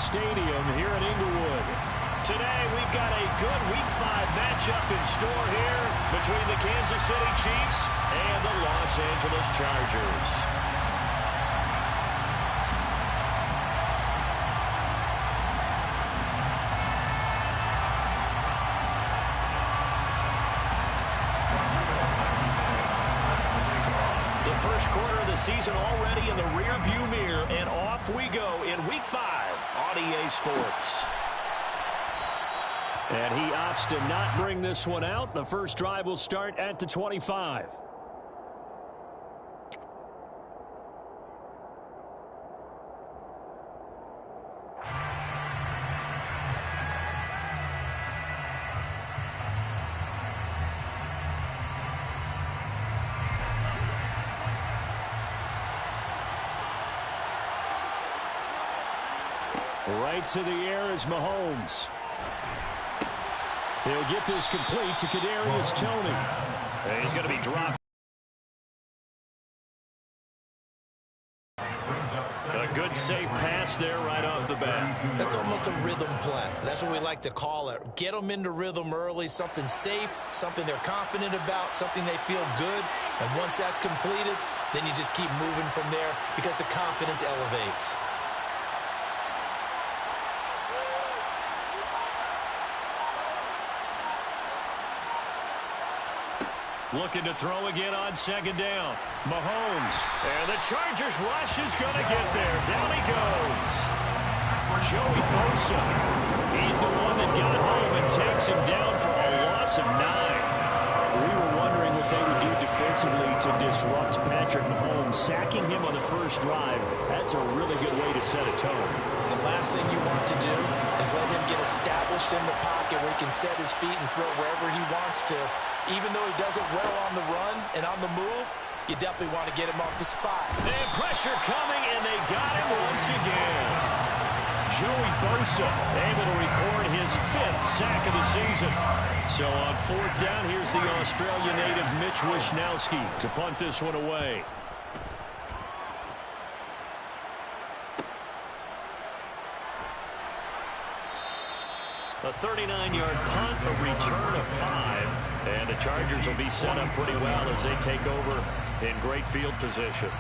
Stadium here in Inglewood. Today, we've got a good Week 5 matchup in store here between the Kansas City Chiefs and the Los Angeles Chargers. The first quarter of the season already in the rearview mirror, and off we go in Week 5 on EA Sports. And he opts to not bring this one out. The first drive will start at the 25. Right to the air is Mahomes. He'll get this complete to Kadarius Toney. And he's going to be dropped. A good safe pass there right off the bat. That's almost a rhythm play. That's what we like to call it. Get them into rhythm early, something safe, something they're confident about, something they feel good. And once that's completed, then you just keep moving from there because the confidence elevates. Looking to throw again on second down. Mahomes. And the Chargers rush is going to get there. Down he goes. Joey Bosa. He's the one that got home and takes him down for a loss of 9. We were wondering what they would do defensively to disrupt Patrick Mahomes. Sacking him on the first drive, that's a really good way to set a tone. The last thing you want to do is let him get established in the pocket where he can set his feet and throw wherever he wants to. Even though he does it well on the run and on the move, you definitely want to get him off the spot. And pressure coming, and they got him once again. Joey Bosa able to record his 5th sack of the season. So on 4th down, here's the Australia native Mitch Wishnowsky to punt this one away. A 39-yard punt, a return of 5. And the Chargers will be set up pretty well as they take over in great field position.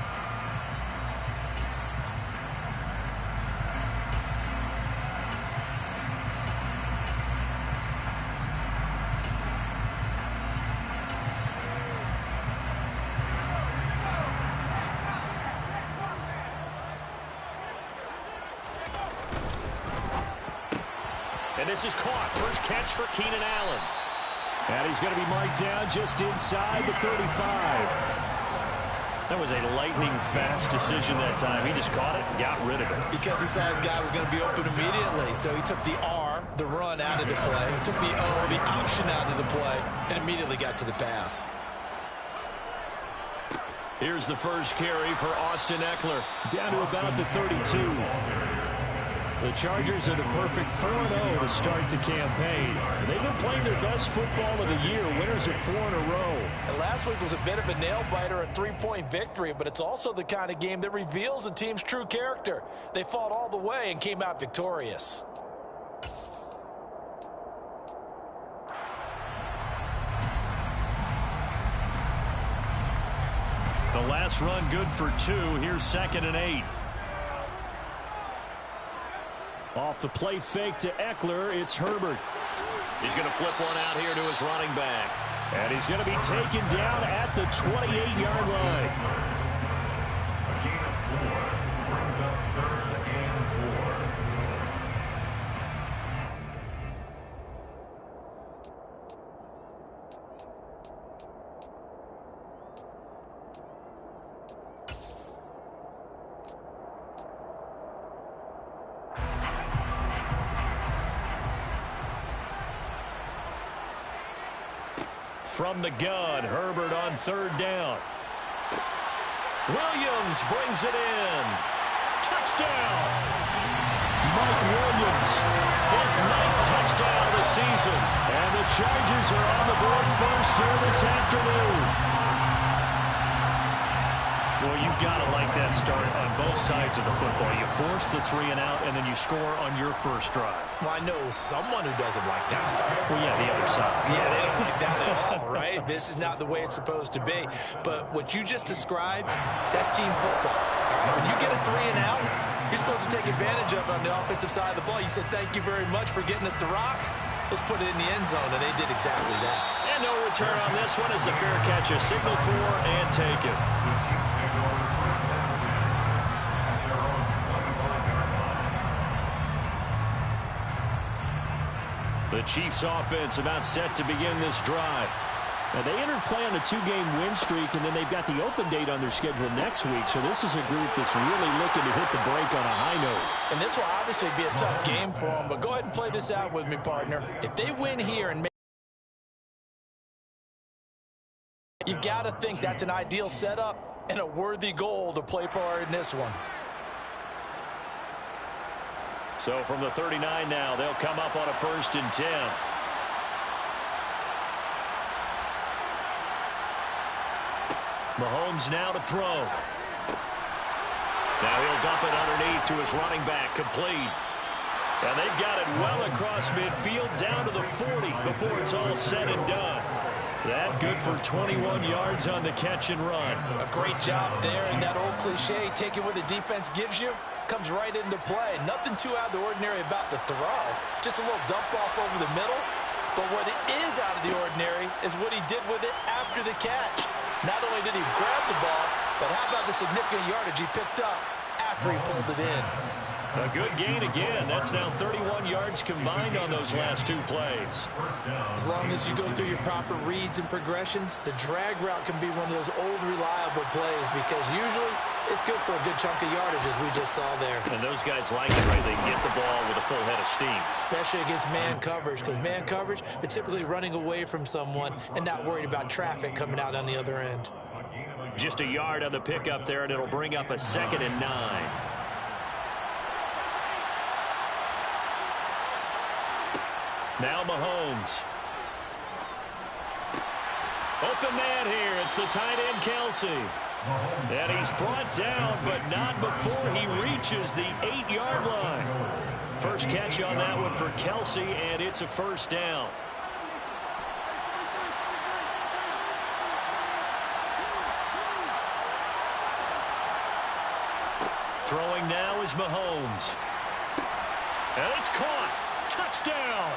And this is caught. First catch for Keenan Allen. And he's going to be marked down just inside the 35. That was a lightning-fast decision that time. He just caught it and got rid of it. Because he saw his guy was going to be open immediately. So he took the R, the run, out of the play. He took the O, the option, out of the play, and immediately got to the pass. Here's the first carry for Austin Eckler. Down to about the 32. The Chargers had a perfect 4-0 to start the campaign. They've been playing their best football of the year. Winners of 4 in a row. And last week was a bit of a nail-biter, a 3-point victory, but it's also the kind of game that reveals a team's true character. They fought all the way and came out victorious. The last run good for 2. Here's 2nd and 8. Off the play fake to Eckler, it's Herbert. He's going to flip one out here to his running back. And he's going to be taken down at the 28-yard line. Brings up 3rd and 4. From the gun, Herbert on 3rd down. Williams brings it in. Touchdown! Mike Williams, his 9th touchdown of the season. And the Chargers are on the board first here this afternoon. Well, you've got to like that start on both sides of the football. You force the 3 and out, and then you score on your first drive. Well, I know someone who doesn't like that start. Well, yeah, the other side. Yeah, they don't like that at all, right? This is not the way it's supposed to be. But what you just described, that's team football. All right? When you get a 3 and out, you're supposed to take advantage of it on the offensive side of the ball. You said, thank you very much for getting us the rock. Let's put it in the end zone, and they did exactly that. And no return on this one as a fair catch, a signal for and taken. The Chiefs offense about set to begin this drive. Now, they entered play on a 2-game win streak, and then they've got the open date on their schedule next week. So this is a group that's really looking to hit the break on a high note. And this will obviously be a tough game for them, but go ahead and play this out with me, partner. If they win here and you've got to think that's an ideal setup and a worthy goal to play for in this one. So from the 39 now, they'll come up on a 1st and 10. Mahomes now to throw. Now he'll dump it underneath to his running back, complete. And they've got it well across midfield down to the 40 before it's all said and done. That good for 21 yards on the catch and run. A great job there, and that old cliche, taking what the defense gives you, comes right into play. Nothing too out of the ordinary about the throw. Just a little dump off over the middle. But what is out of the ordinary is what he did with it after the catch. Not only did he grab the ball, but how about the significant yardage he picked up after he pulled it in. A good gain again. That's now 31 yards combined on those last 2 plays. As long as you go through your proper reads and progressions, the drag route can be one of those old reliable plays because usually it's good for a good chunk of yardage, as we just saw there. And those guys like it, right? They can get the ball with a full head of steam. Especially against man coverage, because man coverage, they're typically running away from someone and not worried about traffic coming out on the other end. Just a yard on the pickup there, and it'll bring up a 2nd and 9. Now Mahomes. Open man here. It's the tight end, Kelsey. And he's brought down, but not before he reaches the 8-yard line. First catch on that one for Kelsey, and it's a 1st down. Throwing now is Mahomes. And it's caught. Touchdown.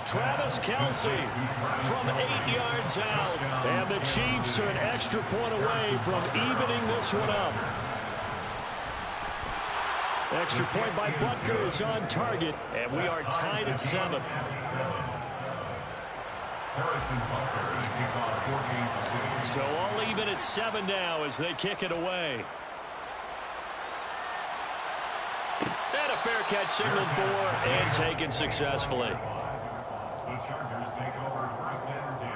Travis Kelsey from 8 yards out. And the Chiefs are an extra point away from evening this one up. Extra point by Butker is on target, and we are tied at 7. So all even at 7 now as they kick it away. And a fair catch signaled for and taken successfully. The Chargers take over 1st and 10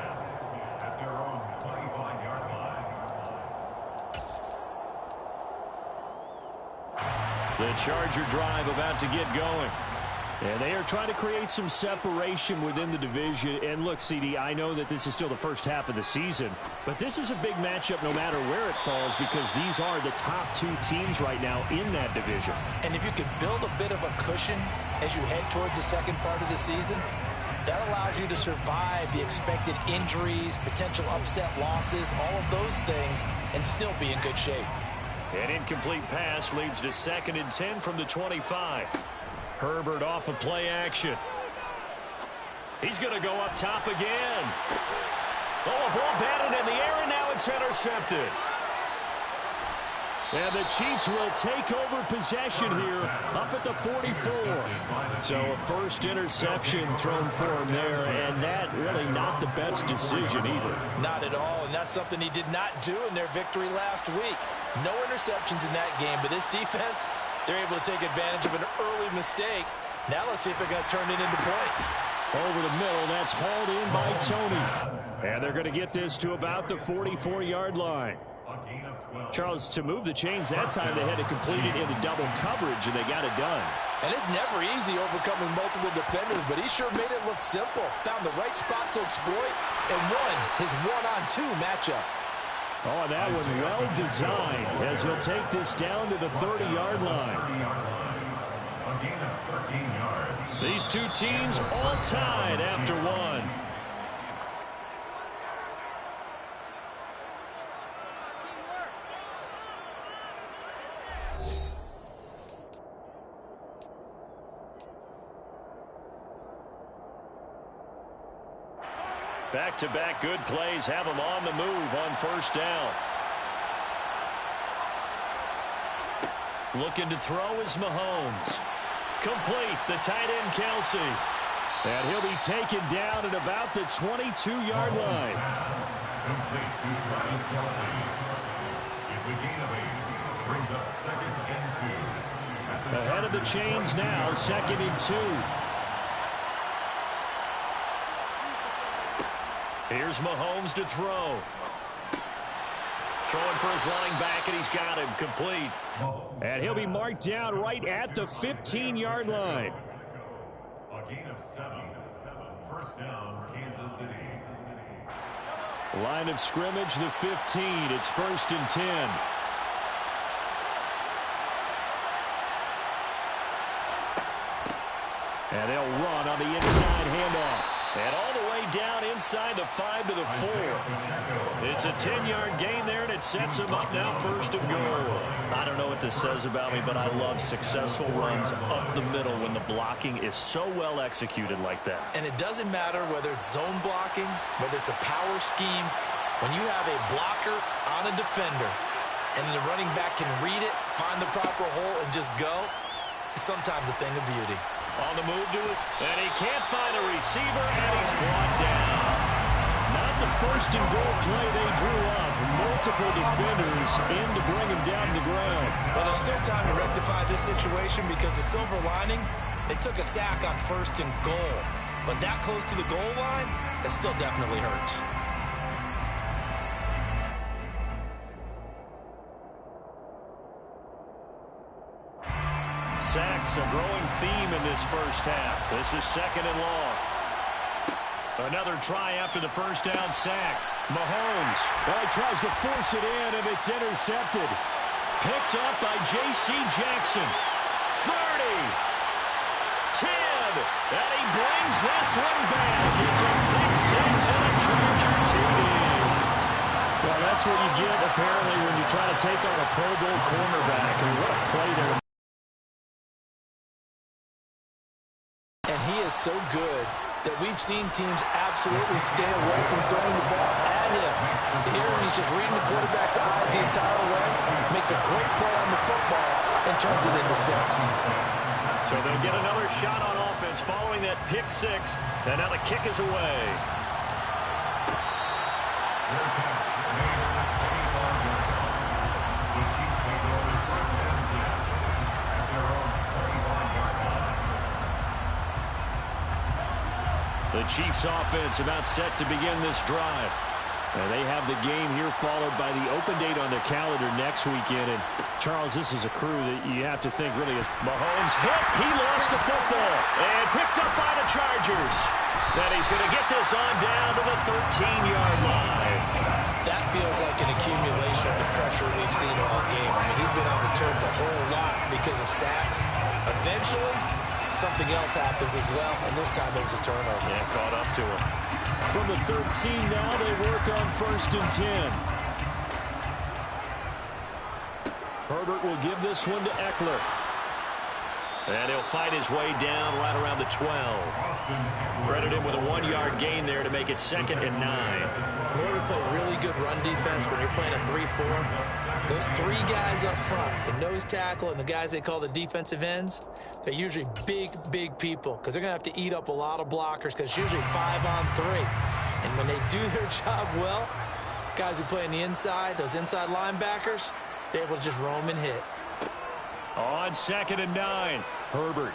at their own 25-yard line. The Charger drive about to get going. And they are trying to create some separation within the division. And look, CD, I know that this is still the first half of the season, but this is a big matchup no matter where it falls because these are the top 2 teams right now in that division. And if you can build a bit of a cushion as you head towards the second part of the season, that allows you to survive the expected injuries, potential upset losses, all of those things, and still be in good shape. An incomplete pass leads to 2nd and 10 from the 25. Herbert off of play action. He's going to go up top again. Oh, a ball batted in the air, and now it's intercepted. And the Chiefs will take over possession here up at the 44. So a first interception thrown for him there, and that really not the best decision either. Not at all, and that's something he did not do in their victory last week. No interceptions in that game, but this defense, they're able to take advantage of an early mistake. Now let's see if they're going to turn it into points. Over the middle, that's hauled in by Tony. And they're going to get this to about the 44-yard line. Charles, to move the chains that time, they had to complete it into double coverage, and they got it done. And it's never easy overcoming multiple defenders, but he sure made it look simple. Found the right spot to exploit and won his one-on-2 matchup. Oh, that one well designed as he'll take this down to the 30-yard line. A gain of 13 yards. These two teams all tied after one. Back-to-back good plays have them on the move on first down. Looking to throw is Mahomes. Complete, the tight end Kelsey. And he'll be taken down at about the 22-yard line. Complete to Travis Kelsey. It's a gain of 8. Brings up 2nd and 2. Ahead of the chains now, 2nd and 2. Here's Mahomes to throw. Throwing for his running back, and he's got him complete. And he'll be marked down right at the 15-yard line. A gain of 7. First down, Kansas City. Line of scrimmage, the 15. It's 1st and 10. And they'll run on the inside handoff. And all the way down inside the 5 to the 4. It's a 10-yard gain there, and it sets him up now 1st and goal. I don't know what this says about me, but I love successful runs up the middle when the blocking is so well executed like that. And it doesn't matter whether it's zone blocking, whether it's a power scheme. When you have a blocker on a defender, and the running back can read it, find the proper hole, and just go, it's sometimes a thing of beauty. On the move to it, and he can't find a receiver, and he's brought down. Not the 1st and goal play they drew up. Multiple defenders in to bring him down to the ground. Well, there's still time to rectify this situation because the silver lining, they took a sack on 1st and goal. But that close to the goal line, that still definitely hurts. Sacks, a growing theme in this first half. This is 2nd and long. Another try after the first down sack. Mahomes. Well, he tries to force it in, and it's intercepted. Picked up by J.C. Jackson. 30. 10. And he brings this one back. It's a pick 6 and a Charger TD. Well, that's what you get, apparently, when you try to take on a Pro Bowl cornerback. And what a play there. And he is so good that we've seen teams absolutely stay away from throwing the ball at him. Here, he's just reading the quarterback's eyes the entire way, makes a great play on the football, and turns it into 6. So they'll get another shot on offense following that pick 6, and now the kick is away. The Chiefs make over 1st and 10 at their own 25-yard line. The Chiefs offense about set to begin this drive. And they have the game here followed by the open date on their calendar next weekend. And, Charles, this is a crew that you have to think really is. Mahomes hit. He lost the football. And picked up by the Chargers. Then he's going to get this on down to the 13-yard line. That feels like an accumulation of the pressure we've seen all game. I mean, he's been on the turf a whole lot because of sacks. Eventually, something else happens as well, and this time it was a turnover. Yeah, caught up to him. From the 13 now, they work on 1st and 10. Herbert will give this one to Eckler. And he'll fight his way down right around the 12. Credit him with a 1-yard gain there to make it 2nd and 9. In order to play really good run defense when you're playing a 3-4, those 3 guys up front, the nose tackle and the guys they call the defensive ends, they're usually big people because they're going to have to eat up a lot of blockers because it's usually 5 on 3. And when they do their job well, guys who play on the inside, those inside linebackers, they're able to just roam and hit. On 2nd and 9, Herbert.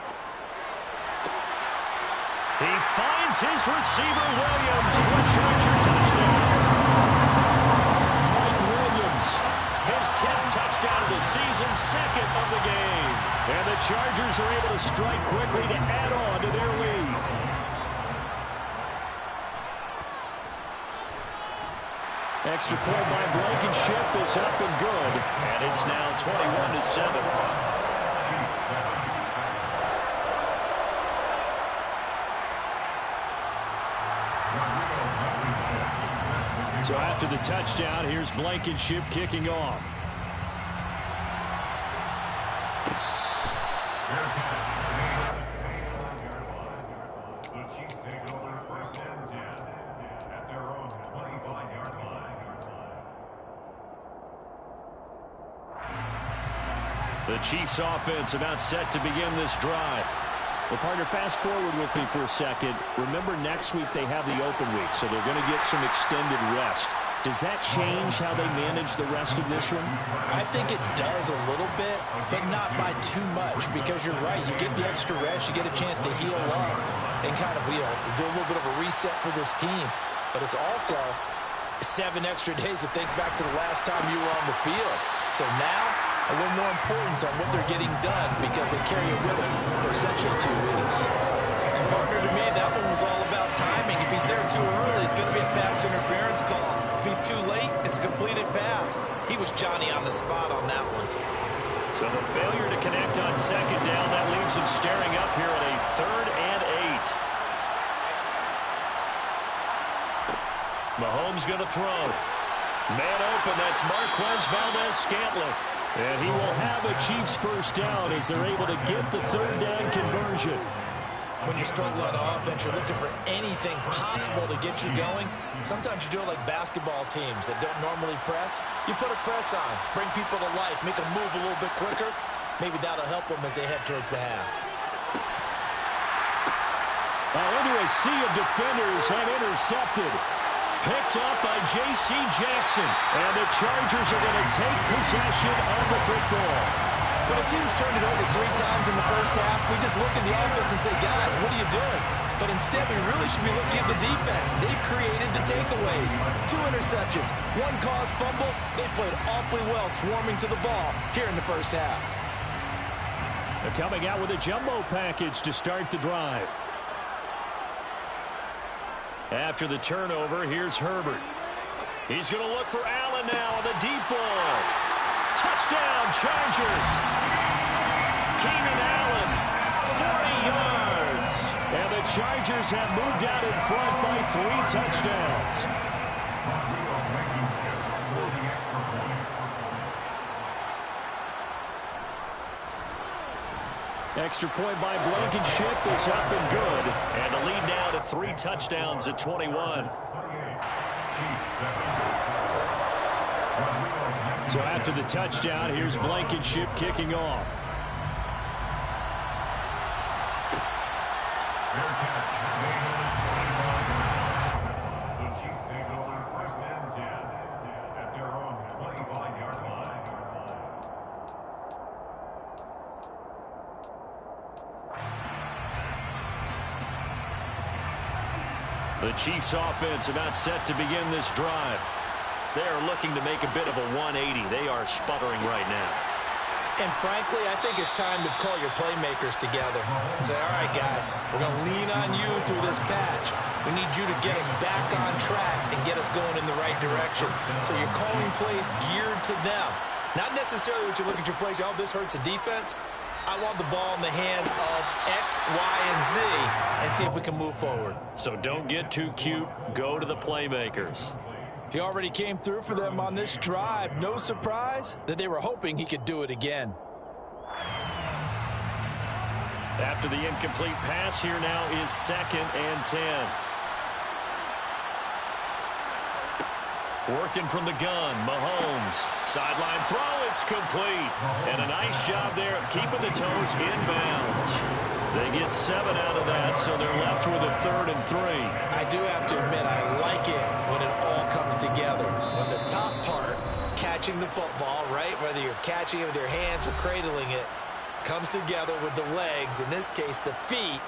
He finds his receiver, Williams, for a Charger touchdown. Mike Williams, his 10th touchdown of the season, 2nd of the game. And the Chargers are able to strike quickly to add on to their lead. Extra point by Blankenship is up and good. And it's now 21-7. So after the touchdown, here's Blankenship kicking off. The Chiefs take over first and 10 at their own 25-yard line. The Chiefs offense about set to begin this drive. Well, partner, fast forward with me for a second. Remember, next week they have the open week, so they're going to get some extended rest. Does that change how they manage the rest of this one? I think it does a little bit, but not by too much, because you're right. You get the extra rest, you get a chance to heal up and kind of, do a little bit of a reset for this team. But it's also 7 extra days to think back to the last time you were on the field. So now, a little more importance on what they're getting done because they carry it with them for essentially 2 weeks. And partner, to me, that one was all about timing. If he's there too early, it's going to be a pass interference call. If he's too late, it's a completed pass. He was Johnny on the spot on that one. So the failure to connect on second down, that leaves him staring up here at a 3rd and 8. Mahomes going to throw. Man open, that's Marquez Valdez-Scantling. And he will have a Chiefs first down as they're able to get the 3rd down conversion. When you struggle on offense, you're looking for anything possible to get you going. Sometimes you do it like basketball teams that don't normally press. You put a press on, bring people to life, make them move a little bit quicker. Maybe that'll help them as they head towards the half. Into a sea of defenders and intercepted. Picked up by J.C. Jackson. And the Chargers are going to take possession of the football. When a team's turned it over 3 times in the first half, we just look at the offense and say, guys, what are you doing? But instead, we really should be looking at the defense. They've created the takeaways. 2 interceptions, 1 caused fumble. They played awfully well swarming to the ball here in the first half. They're coming out with a jumbo package to start the drive. After the turnover, here's Herbert. He's going to look for Allen now on the deep ball. Touchdown, Chargers. Keenan Allen, 40 yards. And the Chargers have moved out in front by 3 touchdowns. Extra point by Blankenship is up and good. And the lead now to 3 touchdowns at 21. So after the touchdown, here's Blankenship kicking off. The Chiefs take over first and 10 at their own 25-yard line. The Chiefs offense about set to begin this drive. They are looking to make a bit of a 180. They are sputtering right now. And frankly, I think it's time to call your playmakers together and say, all right, guys, we're going to lean on you through this patch. We need you to get us back on track and get us going in the right direction. So you're calling plays geared to them. Not necessarily what you look at your plays, oh, this hurts the defense. I want the ball in the hands of X, Y, and Z and see if we can move forward. So don't get too cute. Go to the playmakers. He already came through for them on this drive. No surprise that they were hoping he could do it again. After the incomplete pass, here now is 2nd and 10. Working from the gun, Mahomes. Sideline throw, it's complete. And a nice job there of keeping the toes in bounds. They get 7 out of that, so they're left with a 3rd and 3. I do have to admit, I like it when it all comes together. When the top part, catching the football, right, whether you're catching it with your hands or cradling it, comes together with the legs, in this case the feet,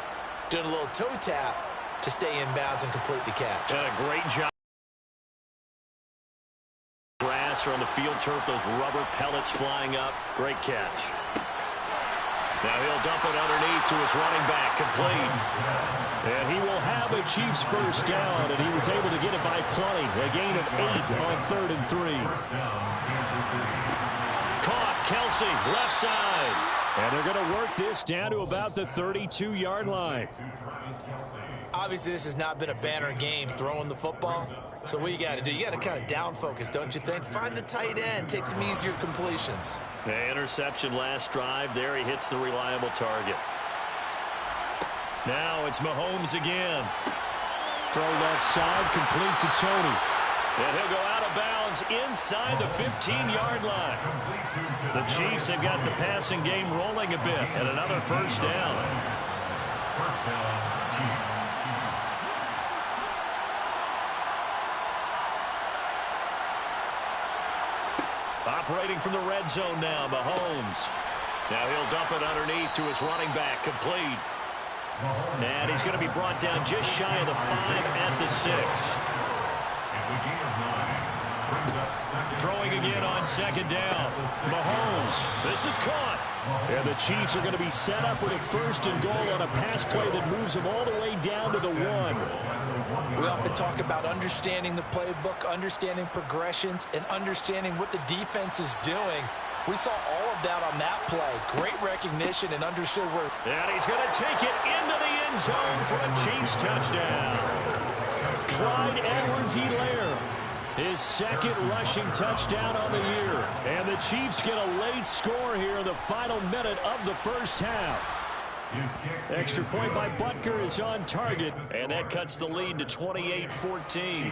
doing a little toe tap to stay in bounds and complete the catch. And a great job. Grass or on the field turf, those rubber pellets flying up. Great catch. Now he'll dump it underneath to his running back, complete. And he will have a Chiefs first down, and he was able to get it by plenty. A gain of 8 on 3rd and 3. Caught, Kelsey, left side. And they're going to work this down to about the 32-yard line. Obviously, this has not been a banner game throwing the football. So what you got to do, you got to kind of down focus, don't you think? Find the tight end, take some easier completions. The interception last drive. There he hits the reliable target. Now it's Mahomes again. Throw left side, complete to Tony. And he'll go out of bounds inside the 15-yard line. The Chiefs have got the passing game rolling a bit, and another first down. First down, Chiefs. Operating from the red zone now, Mahomes. Now he'll dump it underneath to his running back, complete. And he's going to be brought down just shy of the 5 at the 6. It's a gain of 9. Brings up second. Throwing again on second down. Mahomes. This is caught. And the Chiefs are going to be set up with a 1st and goal on a pass play that moves them all the way down to the 1. We often talk about understanding the playbook, understanding progressions, and understanding what the defense is doing. We saw all of that on that play. Great recognition and understood where. And he's going to take it into the end zone for a Chiefs touchdown. Clyde Edwards-Helaire, his 2nd rushing touchdown on the year. And the Chiefs get a late score here in the final minute of the first half. Extra point by Butker is on target, and that cuts the lead to 28-14. 14.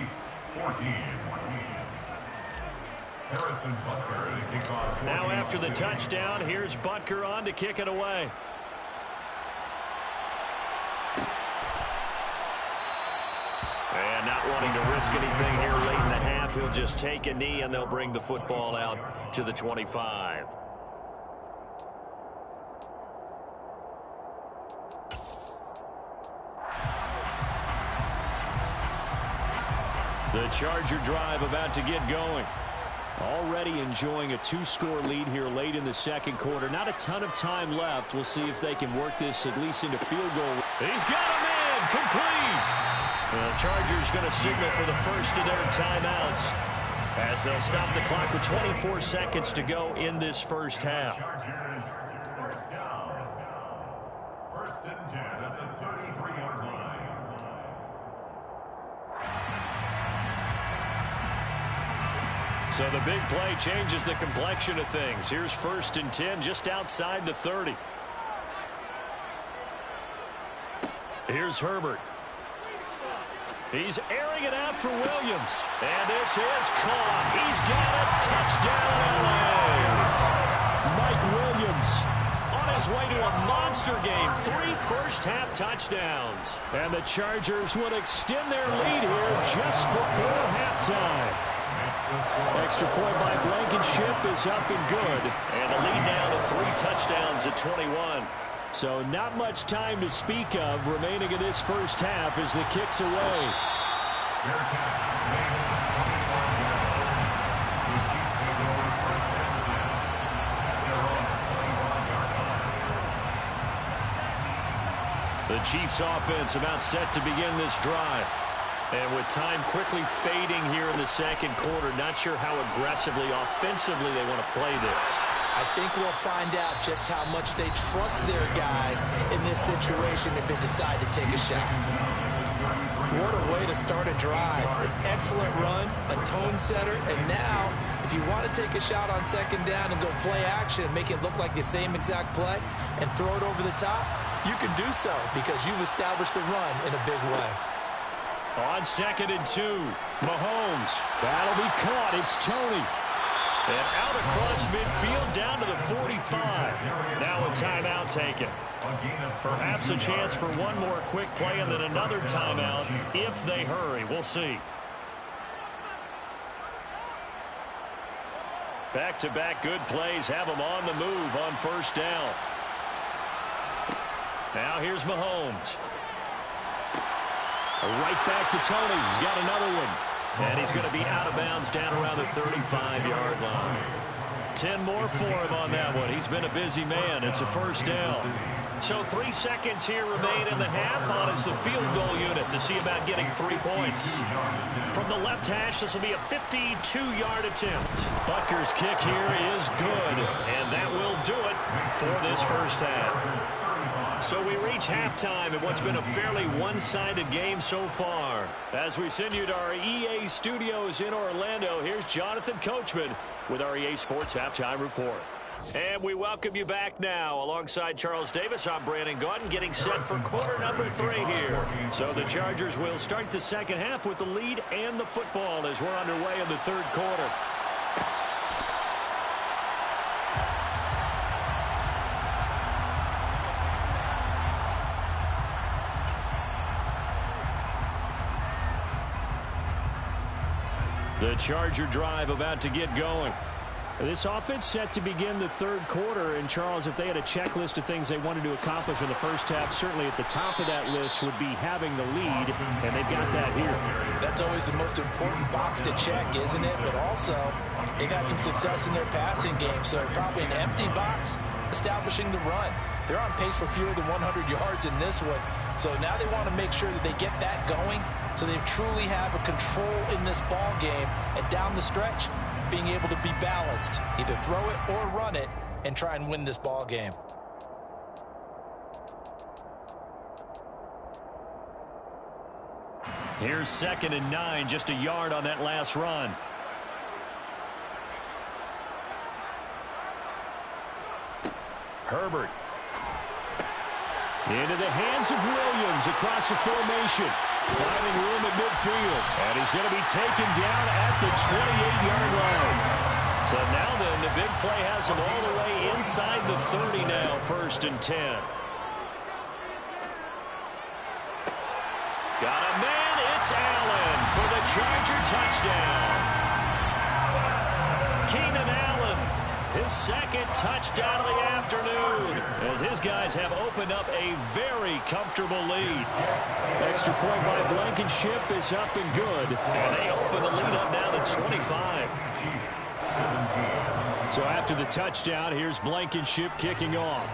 Harrison Butker to kick off. Now after the touchdown, here's Butker on to kick it away. And not wanting to risk anything here late in the half, he'll just take a knee, and they'll bring the football out to the 25. The Charger drive about to get going. Already enjoying a 2-score lead here late in the 2nd quarter. Not a ton of time left. We'll see if they can work this at least into field goal. He's got him in. Complete. The Chargers going to signal for the first of their timeouts as they'll stop the clock with 24 seconds to go in this first half. Chargers, first down. 1st and 10 at the 33-yard line. So the big play changes the complexion of things. Here's 1st and 10 just outside the 30. Here's Herbert. He's airing it out for Williams. And this is caught. He's got it. Touchdown, LA. Mike Williams on his way to a monster game. 3 first-half touchdowns. And the Chargers will extend their lead here just before halftime. Extra point by Blankenship is up and good. And the lead now to 3 touchdowns at 21. So not much time to speak of remaining in this first half as the kick's away. Fair catch. The Chiefs make it over 1st and 10. They're on the 25-yard line. The Chiefs offense about set to begin this drive. And with time quickly fading here in the 2nd quarter, not sure how aggressively, offensively they want to play this. I think we'll find out just how much they trust their guys in this situation if they decide to take a shot. What a way to start a drive. An excellent run, a tone setter, and now, if you want to take a shot on 2nd down and go play action and make it look like the same exact play and throw it over the top, you can do so because you've established the run in a big way. On 2nd and 2, Mahomes. That'll be caught. It's Tony. And out across midfield down to the 45. Now a timeout taken. Perhaps a chance for one more quick play and then another timeout if they hurry. We'll see. Back-to-back good plays have them on the move on 1st down. Now here's Mahomes. Right back to Tony. He's got another one. And he's going to be out of bounds down around the 35-yard line. 10 more for him on that one. He's been a busy man. It's a first down. So 3 seconds here remain in the half on as the field goal unit to see about getting 3 points. From the left hash, this will be a 52-yard attempt. Butker's kick here is good, and that will do it for this first half. So we reach halftime in what's been a fairly one-sided game so far. As we send you to our EA studios in Orlando, here's Jonathan Coachman with our EA Sports Halftime Report. And we welcome you back now. Alongside Charles Davis, I'm Brandon Gaudin, getting set for quarter number 3 here. So the Chargers will start the second half with the lead and the football as we're underway in the third quarter. The Charger drive about to get going. This offense set to begin the third quarter. And, Charles, if they had a checklist of things they wanted to accomplish in the first half, certainly at the top of that list would be having the lead, and they've got that here. That's always the most important box to check, isn't it? But also, they've had some success in their passing game, so probably an empty box establishing the run. They're on pace for fewer than 100 yards in this one, so now they want to make sure that they get that going so they truly have a control in this ball game, and down the stretch, being able to be balanced, either throw it or run it, and try and win this ball game. Here's 2nd and 9, just a yard on that last run. Herbert. Into the hands of Williams across the formation. Finding room at midfield. And he's going to be taken down at the 28-yard line. So now then, the big play has him all the way inside the 30 now, 1st and 10. Got a man, it's Allen for the Charger touchdown. Keenan Allen, his 2nd touchdown of the afternoon, as his guys have opened up a very comfortable lead. Extra point by Blankenship is up and good, and they open the lead up now to 25. So after the touchdown, here's Blankenship kicking off.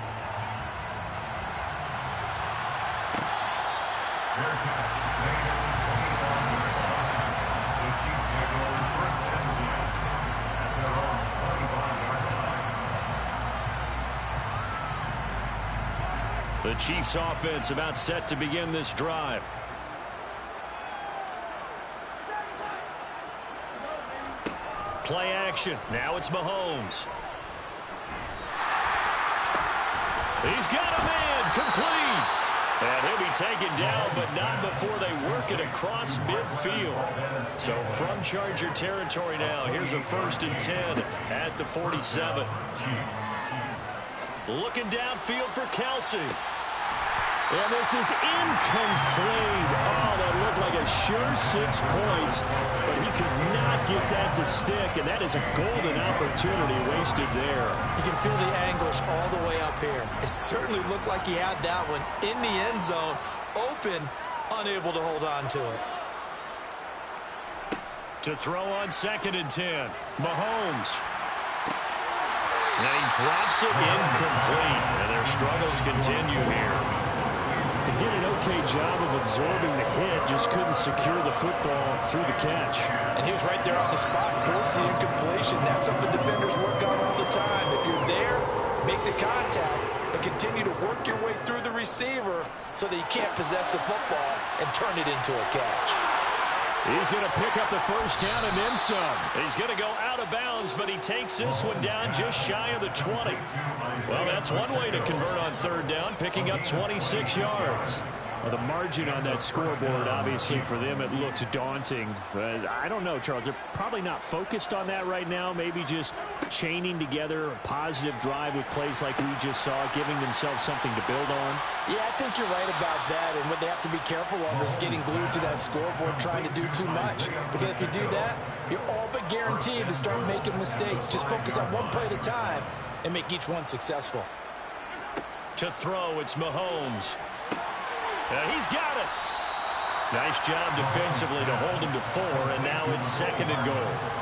The Chiefs offense about set to begin this drive. Play action. Now it's Mahomes. He's got a man complete. And he'll be taken down, but not before they work it across midfield. So from Charger territory now, here's a 1st and 10 at the 47. Looking downfield for Kelsey. And this is incomplete. Oh, that looked like a sure 6 points, but he could not get that to stick, and that is a golden opportunity wasted there. You can feel the anguish all the way up here. It certainly looked like he had that one in the end zone, open, unable to hold on to it. To throw on 2nd and 10, Mahomes. And he drops it incomplete, and their struggles continue here. He did an okay job of absorbing the hit, just couldn't secure the football through the catch. And he was right there on the spot, forcing incompletion. That's something defenders work on all the time. If you're there, make the contact, but continue to work your way through the receiver so that you can't possess the football and turn it into a catch. He's going to pick up the first down and then some. He's going to go out of bounds, but he takes this one down just shy of the 20. Well, that's one way to convert on 3rd down, picking up 26 yards. Well, the margin on that scoreboard, obviously, for them, it looks daunting. But I don't know, Charles. They're probably not focused on that right now. Maybe just chaining together a positive drive with plays like we just saw, giving themselves something to build on. Yeah, I think you're right about that. And what they have to be careful of is getting glued to that scoreboard, trying to do too much. Because if you do that, you're all but guaranteed to start making mistakes. Just focus on one play at a time and make each one successful. To throw, it's Mahomes. And he's got it. Nice job defensively to hold him to 4, and now it's 2nd and goal.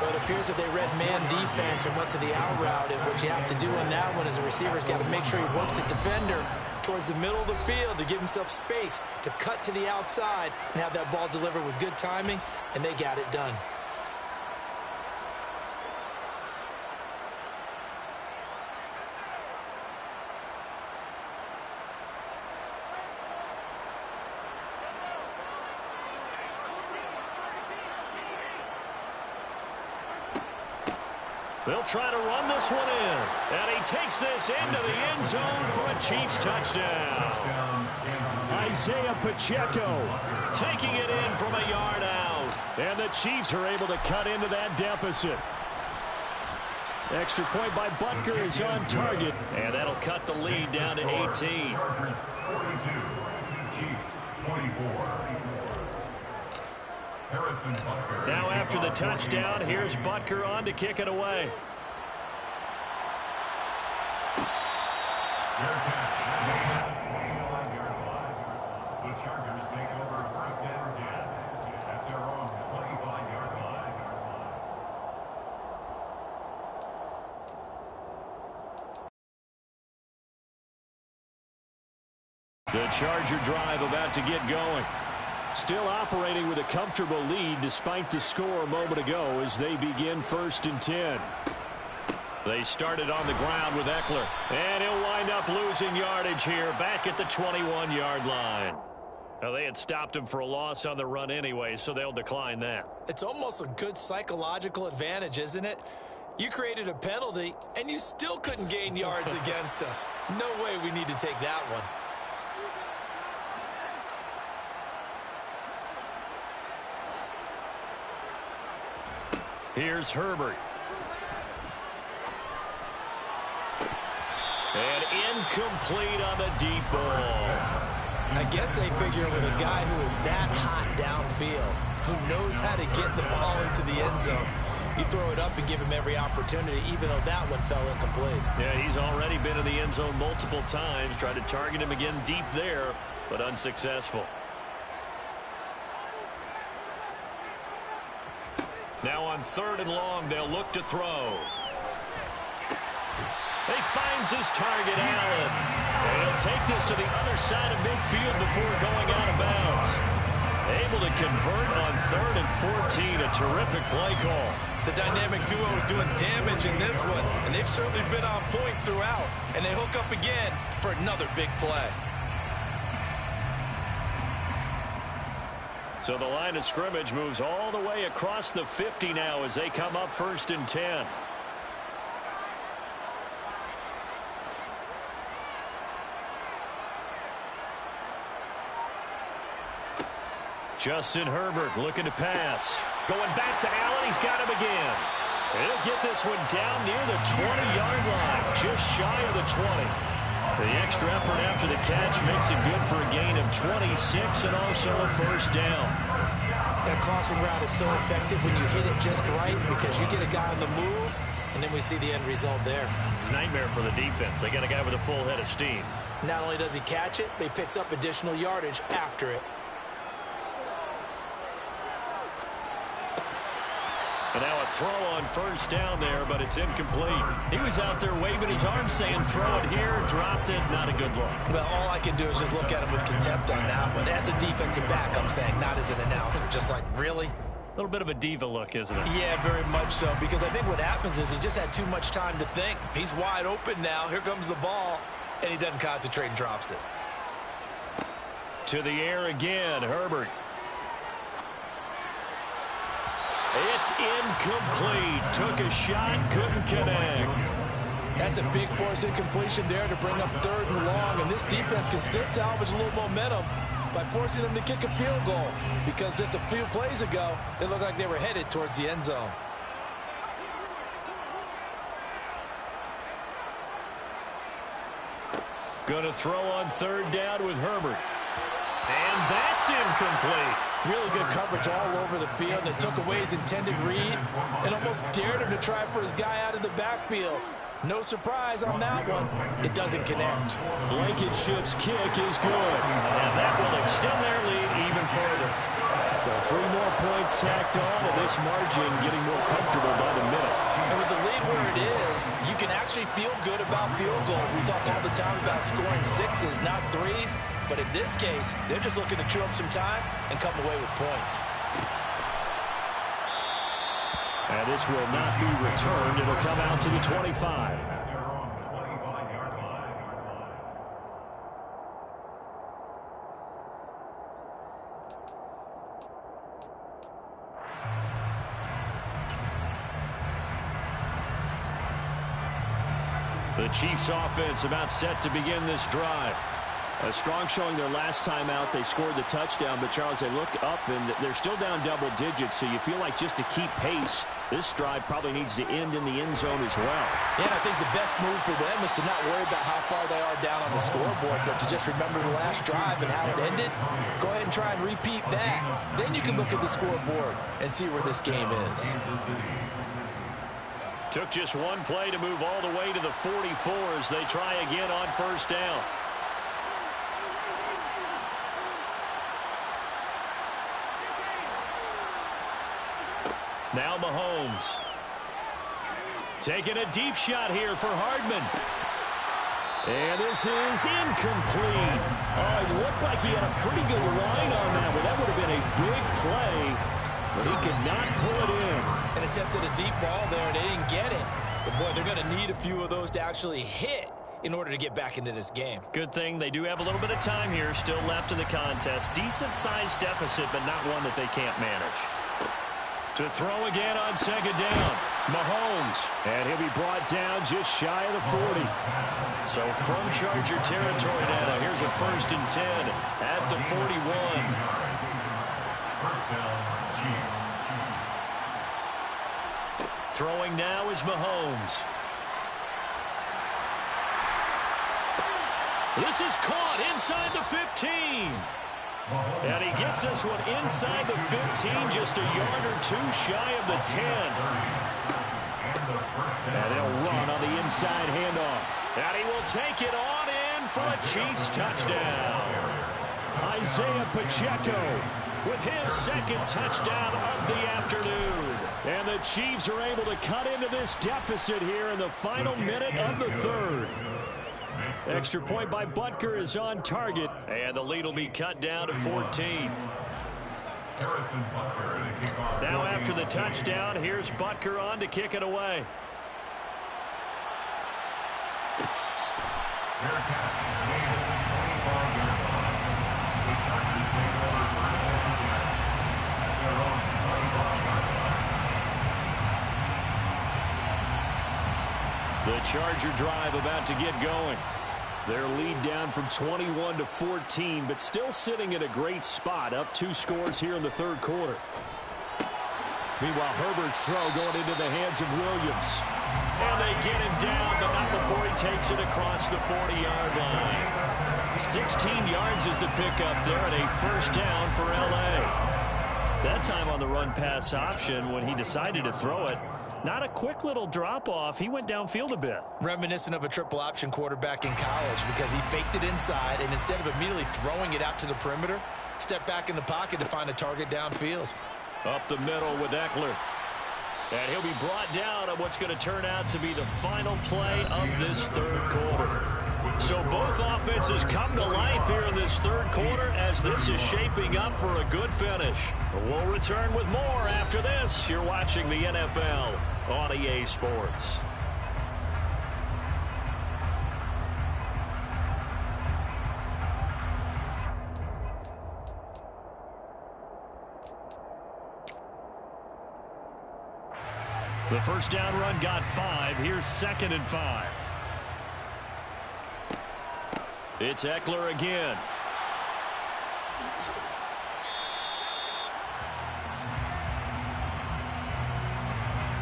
Well, it appears that they read man defense and went to the out route, and what you have to do on that one is the receiver's got to make sure he works the defender towards the middle of the field to give himself space to cut to the outside and have that ball delivered with good timing, and they got it done. They'll try to run this one in. And he takes this into the end zone for a Chiefs touchdown. Isaiah Pacheco Taking it in from a yard out. And the Chiefs are able to cut into that deficit. Extra point by Butker is on target. And that'll cut the lead down to 18. Chargers 42, Chiefs 24. Harrison Butker. Now after the touchdown, here's Butker on to kick it away. Fair catch made at the 25-yard line. The Chargers take over 1st and 10 at their own 25-yard line. The Charger drive about to get going. Still operating with a comfortable lead despite the score a moment ago as they begin 1st and 10. They started on the ground with Eckler. And he'll wind up losing yardage here back at the 21-yard line. Now, they had stopped him for a loss on the run anyway, so they'll decline that. It's almost a good psychological advantage, isn't it? You created a penalty, and you still couldn't gain yards against us. No way we need to take that one. Here's Herbert. And incomplete on the deep ball. I guess they figure with a guy who is that hot downfield, who knows how to get the ball into the end zone, you throw it up and give him every opportunity, even though that one fell incomplete. Yeah, he's already been in the end zone multiple times. Tried to target him again deep there, but unsuccessful. Now on 3rd and long, they'll look to throw. He finds his target, Allen. And he'll take this to the other side of midfield before going out of bounds. Able to convert on 3rd and 14. A terrific play call. The dynamic duo is doing damage in this one, and they've certainly been on point throughout. And they hook up again for another big play. So the line of scrimmage moves all the way across the 50 now as they come up 1st and 10. Justin Herbert looking to pass. Going back to Allen. He's got him again. And he'll get this one down near the 20-yard line, just shy of the 20. The extra effort after the catch makes it good for a gain of 26 and also a 1st down. That crossing route is so effective when you hit it just right because you get a guy on the move, and then we see the end result there. It's a nightmare for the defense. They got a guy with a full head of steam. Not only does he catch it, but he picks up additional yardage after it. And now a throw on 1st down there, but it's incomplete. He was out there waving his arms saying throw it here, dropped it, not a good look. Well, all I can do is just look at him with contempt on that one. As a defensive back, I'm saying, not as an announcer. Just like, really? A little bit of a diva look, isn't it? Yeah, very much so, because I think what happens is he just had too much time to think. He's wide open now. Here comes the ball, and he doesn't concentrate and drops it. To the air again, Herbert. It's incomplete. Took a shot, couldn't connect. That's a big force incompletion there to bring up 3rd and long, and this defense can still salvage a little momentum by forcing them to kick a field goal, because just a few plays ago, they looked like they were headed towards the end zone. Going to throw on 3rd down with Herbert. And that's incomplete. Really good coverage all over the field, and it took away his intended read and almost dared him to try for his guy out of the backfield. No surprise on that one. It doesn't connect. Blankenship's kick is good. And that will extend their lead even further. Well, 3 more points tacked on, and this margin getting more comfortable by the minute. And with the lead where it is, you can actually feel good about field goals. We talk all the time about scoring 6s, not 3s. But in this case, they're just looking to chew up some time and come away with points. And this will not be returned. It'll come out to the 25. At their own 25-yard line. The Chiefs offense about set to begin this drive. A strong showing their last time out. They scored the touchdown, but Charles, they look up and they're still down double digits, so you feel like just to keep pace, this drive probably needs to end in the end zone as well. Yeah, I think the best move for them is to not worry about how far they are down on the scoreboard, but to just remember the last drive and how it ended. Go ahead and try and repeat that. Then you can look at the scoreboard and see where this game is. Took just one play to move all the way to the 44 as they try again on first down. Now Mahomes. Taking a deep shot here for Hardman. And this is incomplete. Oh, it looked like he had a pretty good line on that, but that would have been a big play. But he could not pull it in. And attempted a deep ball there, and they didn't get it. But, boy, they're going to need a few of those to actually hit in order to get back into this game. Good thing they do have a little bit of time here still left in the contest. Decent-sized deficit, but not one that they can't manage. To throw again on second down. Mahomes. And he'll be brought down just shy of the 40. So from Charger territory now, here's a 1st and 10 at the 41. First down, Chiefs. Throwing now is Mahomes. This is caught inside the 15. And he gets this one inside the 15, just a yard or two shy of the 10. And they'll run on the inside handoff. And he will take it on in for a Chiefs touchdown. Isaiah Pacheco With his 2nd touchdown of the afternoon. And the Chiefs are able to cut into this deficit here in the final minute of the 3rd. Extra point by Butker is on target. And the lead will be cut down to 14. Now after the touchdown, here's Butker on to kick it away. The Charger drive about to get going. Their lead down from 21 to 14, but still sitting in a great spot, up 2 scores here in the 3rd quarter. Meanwhile, Herbert's throw going into the hands of Williams. And they get him down, but not before he takes it across the 40-yard line. 16 yards is the pickup there, and a 1st down for L.A. That time on the run-pass option when he decided to throw it. Not a quick little drop-off. He went downfield a bit. Reminiscent of a triple-option quarterback in college because he faked it inside, and instead of immediately throwing it out to the perimeter, stepped back in the pocket to find a target downfield. Up the middle with Eckler. And he'll be brought down on what's going to turn out to be the final play of this 3rd quarter. So both offenses come to life here in this 3rd quarter as this is shaping up for a good finish. We'll return with more after this. You're watching the NFL on EA Sports. The 1st down run got 5. Here's 2nd and 5. It's Eckler again.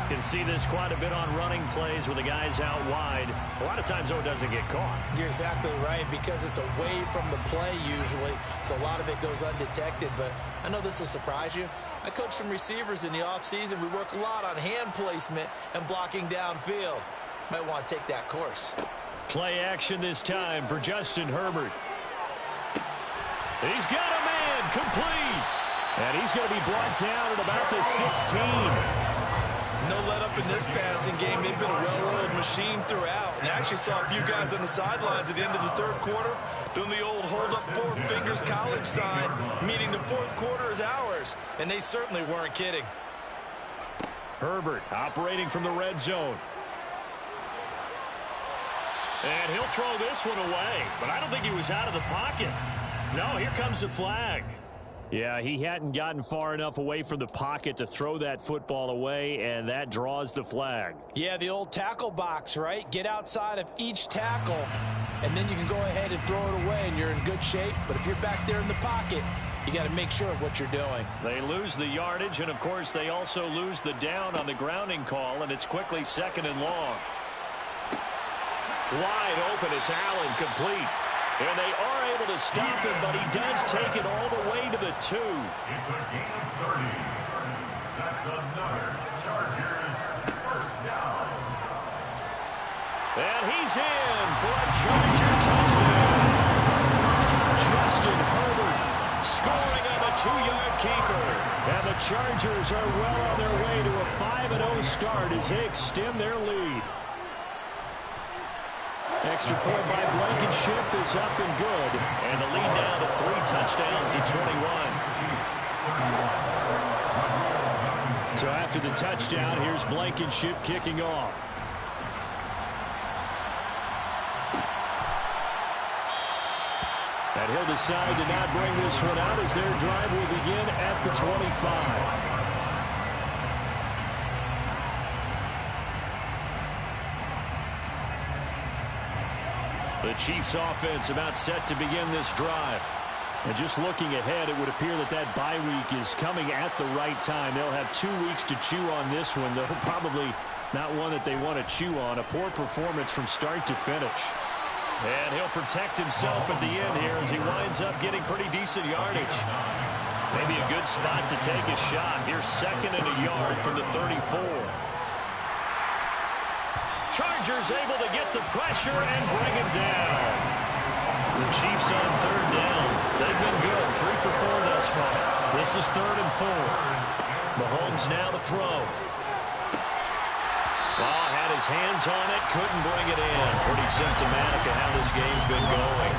Can see this quite a bit on running plays where the guy's out wide. A lot of times, though, it doesn't get caught. You're exactly right because it's away from the play usually, so a lot of it goes undetected. But I know this will surprise you. I coach some receivers in the offseason. We work a lot on hand placement and blocking downfield. Might want to take that course. Play action this time for Justin Herbert. He's got a man complete. And he's going to be brought down at about the 16. No let up in this passing game. They've been a well-oiled machine throughout. And I actually saw a few guys on the sidelines at the end of the third quarter doing the old hold up four fingers college sign, meaning the fourth quarter is ours. And they certainly weren't kidding. Herbert operating from the red zone. And he'll throw this one away. But I don't think he was out of the pocket. No, here comes the flag. Yeah, he hadn't gotten far enough away from the pocket to throw that football away, and that draws the flag. Yeah, the old tackle box, right? Get outside of each tackle, and then you can go ahead and throw it away, and you're in good shape. But if you're back there in the pocket, you got to make sure of what you're doing. They lose the yardage, and, of course, they also lose the down on the grounding call, and it's quickly 2nd and long. Wide open, it's Allen, complete. And they are able to stop him, but he does take it all the way to the 2. It's a gain of 30. That's another Chargers first down. And he's in for a Charger touchdown. Justin Herbert scoring on the 2-yard keeper. And the Chargers are well on their way to a 5-0 start as they extend their lead. Extra point by Blankenship is up and good. And the lead now to 3 touchdowns at 21. So after the touchdown, here's Blankenship kicking off. And he'll decide to not bring this one out as their drive will begin at the 25. The Chiefs offense about set to begin this drive. And just looking ahead, it would appear that that bye week is coming at the right time. They'll have 2 weeks to chew on this one, though probably not one that they want to chew on. A poor performance from start to finish. And he'll protect himself at the end here as he winds up getting pretty decent yardage. Maybe a good spot to take a shot. Here's 2nd and a yard from the 34. Chargers able to get the pressure and bring him down. The Chiefs on 3rd down. They've been good. 3 for 4 thus far. This is 3rd and 4. Mahomes now to throw. Well, had his hands on it, couldn't bring it in. Pretty symptomatic of how this game's been going.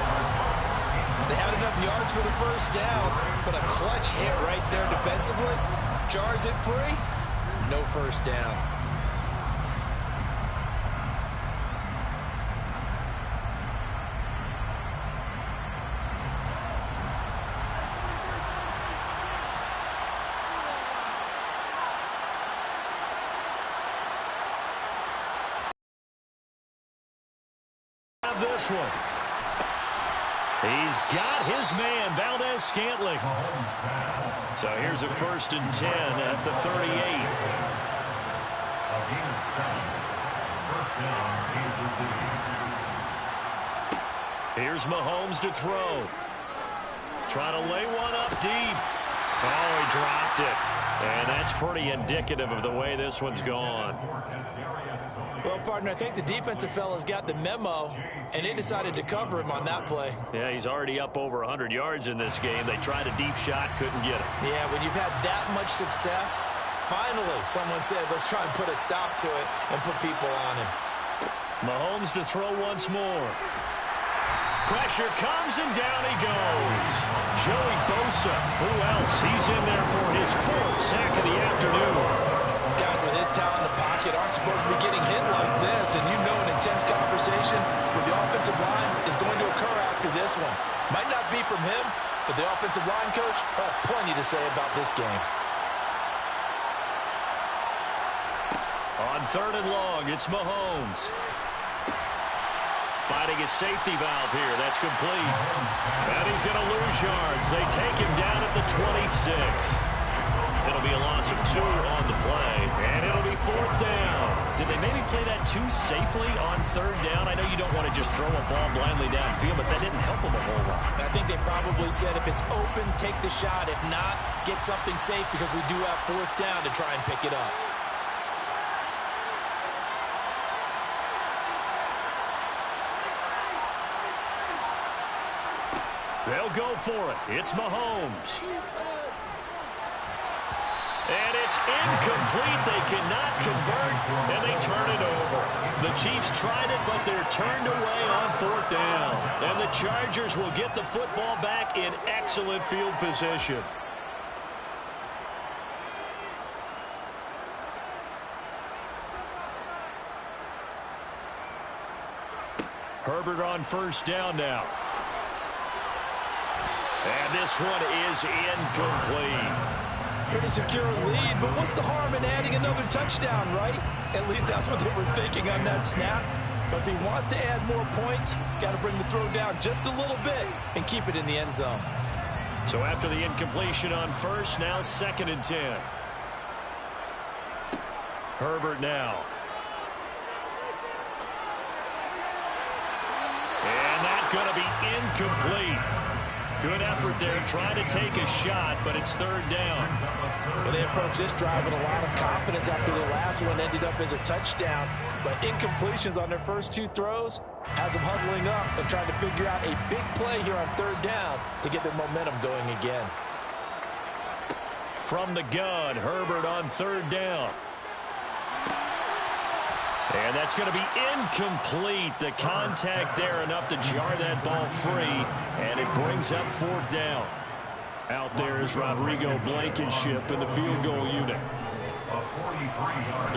They had enough yards for the first down, but a clutch hit right there defensively. Jars it free. No first down. This one. He's got his man, Valdez-Scantling. So here's a 1st and 10 at the 38. A gain of 7. First down, Kansas City. Here's Mahomes to throw. Trying to lay one up deep. Oh, he dropped it. And that's pretty indicative of the way this one's gone. Well, partner, I think the defensive fella's got the memo, and they decided to cover him on that play. Yeah, he's already up over 100 yards in this game. They tried a deep shot, couldn't get it. Yeah, when you've had that much success, finally someone said, let's try and put a stop to it and put people on him. Mahomes to throw once more. Pressure comes, and down he goes. Joey Bosa, who else? He's in there for his 4th sack of the afternoon. Guys with his talent in the pocket aren't supposed to be getting hit like this, and you know an intense conversation with the offensive line is going to occur after this one. Might not be from him, but the offensive line coach will have plenty to say about this game. On 3rd and long, it's Mahomes. Fighting a safety valve here. That's complete. And he's going to lose yards. They take him down at the 26. It'll be a loss of 2 on the play. And it'll be 4th down. Did they maybe play that too safely on 3rd down? I know you don't want to just throw a ball blindly downfield, but that didn't help them a whole lot. I think they probably said if it's open, take the shot. If not, get something safe because we do have 4th down to try and pick it up. They'll go for it. It's Mahomes. And it's incomplete. They cannot convert, and they turn it over. The Chiefs tried it, but they're turned away on 4th down. And the Chargers will get the football back in excellent field position. Herbert on 1st down now. And this one is incomplete. Pretty secure lead, but what's the harm in adding another touchdown, right? At least that's what they were thinking on that snap. But if he wants to add more points, he's got to bring the throw down just a little bit and keep it in the end zone. So after the incompletion on 1st, now 2nd and 10. Herbert now. And that's going to be incomplete. Good effort there, trying to take a shot, but it's 3rd down. Well, they approached this drive with a lot of confidence after the last one ended up as a touchdown. But incompletions on their first 2 throws has them huddling up and trying to figure out a big play here on 3rd down to get their momentum going again. From the gun, Herbert on 3rd down. And that's going to be incomplete. The contact there enough to jar that ball free, and it brings up 4th down. Out there is Rodrigo Blankenship in the field goal unit.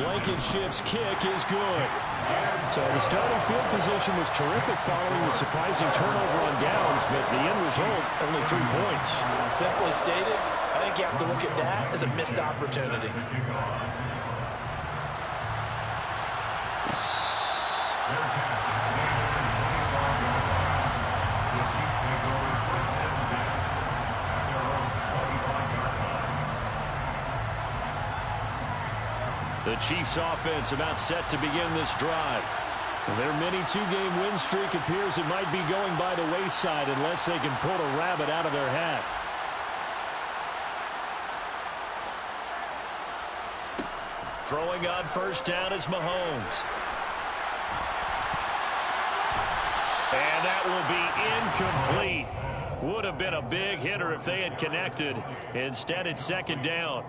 Blankenship's kick is good. So the starting field position was terrific following the surprising turnover on downs, but the end result, only 3 points. Simply stated, I think you have to look at that as a missed opportunity. The Chiefs offense about set to begin this drive. Their mini 2-game win streak appears it might be going by the wayside unless they can pull a rabbit out of their hat. Throwing on 1st down is Mahomes. And that will be incomplete. Would have been a big hitter if they had connected. Instead, it's 2nd down.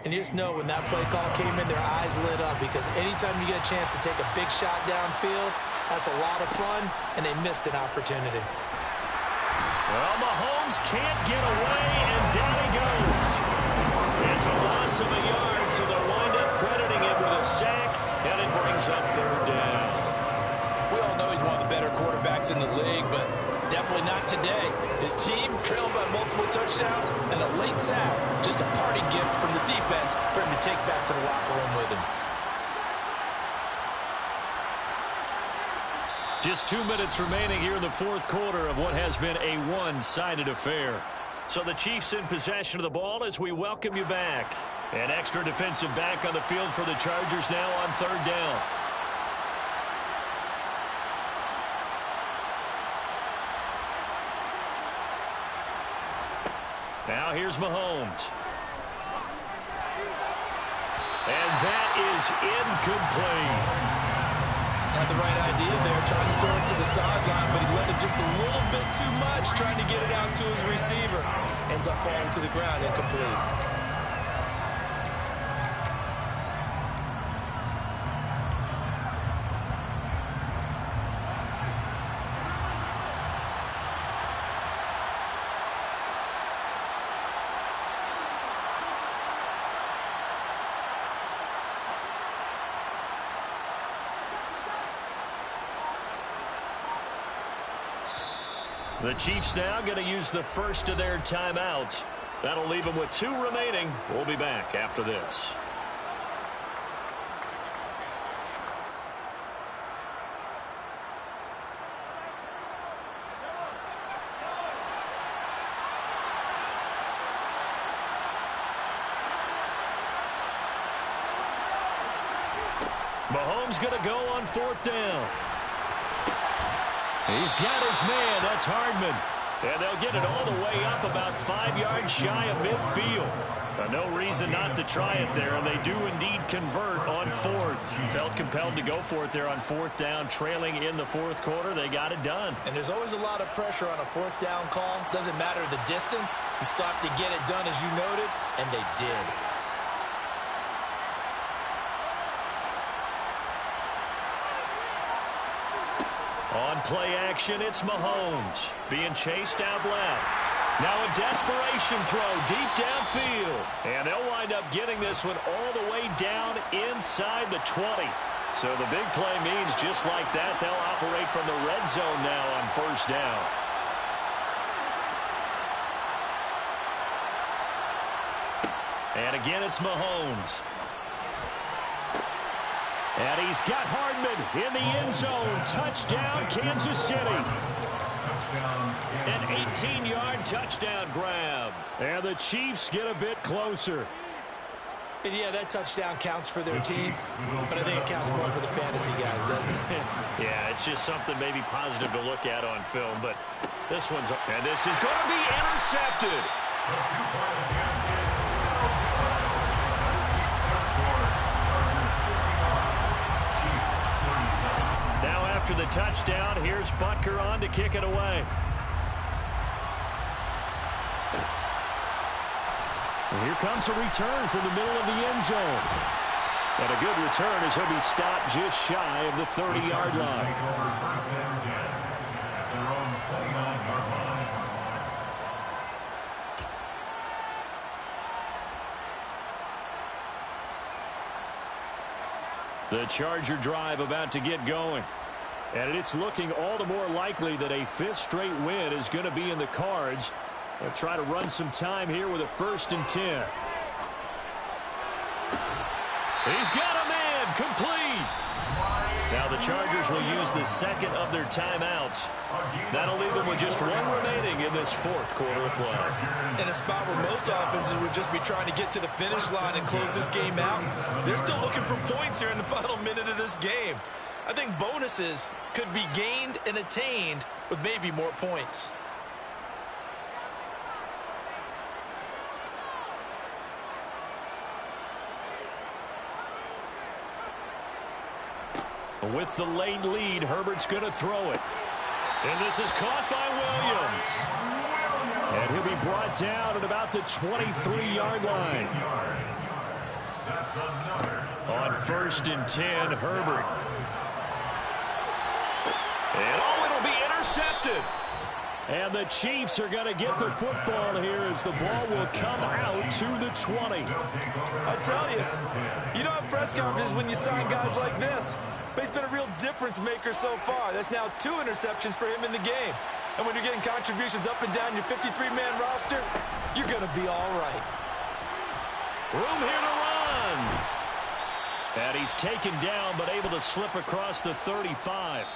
And you just know when that play call came in, their eyes lit up, because anytime you get a chance to take a big shot downfield, that's a lot of fun, and they missed an opportunity. Well, Mahomes can't get away, and down he goes. It's a loss of a yard, so they'll wind up crediting it with a sack, and it brings up 3rd down. We all know he's one of the better quarterbacks in the league, but definitely not today. His team trailed by multiple touchdowns, and a late sack, just a parting gift from the defense for him to take back to the locker room with him. Just 2 minutes remaining here in the 4th quarter of what has been a one-sided affair. So the Chiefs in possession of the ball as we welcome you back. An extra defensive back on the field for the Chargers now on 3rd down. Now here's Mahomes. And that is incomplete. Had the right idea there, trying to throw it to the sideline, but he let him just a little bit too much, trying to get it out to his receiver. Ends up falling to the ground, incomplete. The Chiefs now going to use the first of their timeouts. That'll leave them with 2 remaining. We'll be back after this. Mahomes going to go on 4th down. He's got his man. That's Hardman. And they'll get it all the way up about 5 yards shy of midfield. No reason not to try it there, and they do indeed convert on fourth. Felt compelled to go for it there on fourth down, trailing in the fourth quarter. They got it done. And there's always a lot of pressure on a fourth down call. Doesn't matter the distance. You still have to get it done, as you noted, and they did. On play action, it's Mahomes being chased out left. Now a desperation throw deep downfield. And they'll wind up getting this one all the way down inside the 20. So the big play means just like that, they'll operate from the red zone now on first down. And again, it's Mahomes. And he's got Hardman in the end zone. Touchdown, Kansas City. An 18-yard touchdown grab. And the Chiefs get a bit closer. And yeah, that touchdown counts for their team, but I think it counts more for the fantasy guys, doesn't it? Yeah, it's just something maybe positive to look at on film, but this one's... And this is going to be intercepted. Now after the touchdown, here's Butker on to kick it away. And here comes a return from the middle of the end zone. And a good return as he'll be stopped just shy of the 30-yard line. The Charger drive about to get going. And it's looking all the more likely that a fifth straight win is going to be in the cards. They'll try to run some time here with a 1st and 10. He's got a man complete. Now the Chargers will use the second of their timeouts. That'll leave them with just one remaining in this fourth quarter of play. In a spot where most offenses would just be trying to get to the finish line and close this game out, they're still looking for points here in the final minute of this game. I think bonuses could be gained and attained with maybe more points. With the late lead, Herbert's going to throw it. And this is caught by Williams. And he'll be brought down at about the 23-yard line. On 1st and 10, Herbert. And it'll be intercepted. And the Chiefs are going to get the football here as the ball will come out to the 20. I tell you, you don't have press conferences when you sign guys like this. But he's been a real difference maker so far. That's now 2 interceptions for him in the game. And when you're getting contributions up and down your 53-man roster, you're going to be all right. Room here to run. And he's taken down but able to slip across the 35.